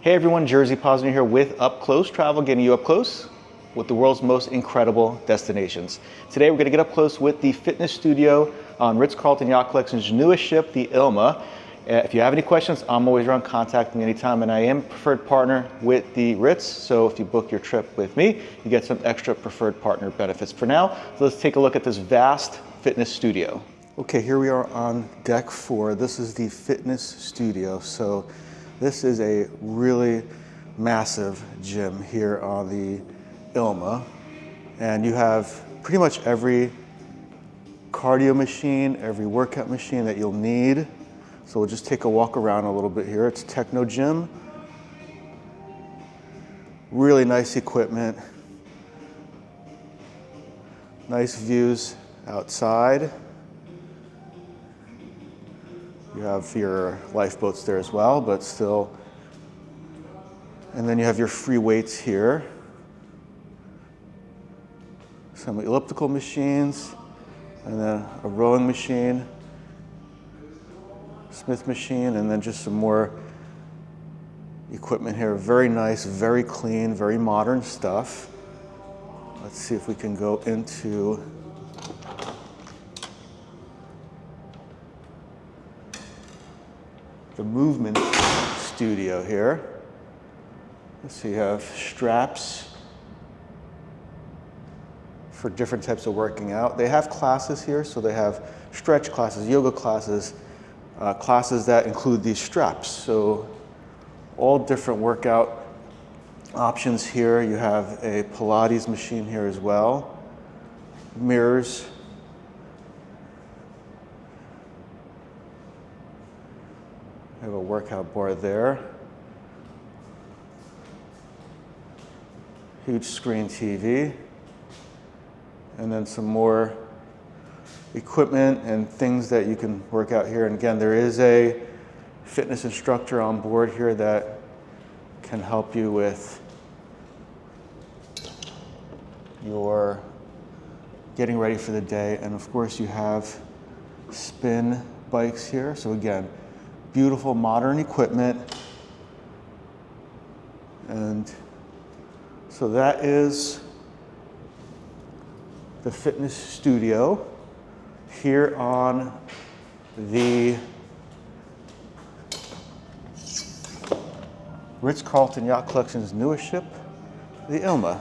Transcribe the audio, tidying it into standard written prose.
Hey everyone, Jerzy Poznar here with Up Close Travel, getting you up close with the world's most incredible destinations. Today we're going to get up close with the fitness studio on Ritz-Carlton Yacht Collection's newest ship, the Ilma. If you have any questions, I'm always around. Contact me anytime, and I am preferred partner with the Ritz, so if you book your trip with me, you get some extra preferred partner benefits. For now, so let's take a look at this vast fitness studio. Okay, here we are on deck 4. This is the fitness studio. So this is a really massive gym here on the Ilma, and you have pretty much every cardio machine, every workout machine that you'll need. So we'll just take a walk around a little bit here. It's Techno Gym. Really nice equipment. Nice views outside. You have your lifeboats there as well, but still. And then you have your free weights here. Some elliptical machines, and then a rowing machine, Smith machine, and then just some more equipment here. Very nice, very clean, very modern stuff. Let's see if we can go into the movement studio here. Let's see, you have straps for different types of working out. They have classes here, so they have stretch classes, yoga classes, classes that include these straps. So all different workout options here. You have a Pilates machine here as well, mirrors. I have a workout bar there. Huge screen TV. And then some more equipment and things that you can work out here. And again, there is a fitness instructor on board here that can help you with your getting ready for the day. And of course, you have spin bikes here. So again, beautiful modern equipment. And so that is the fitness studio here on the Ritz-Carlton Yacht Collection's newest ship, the Ilma.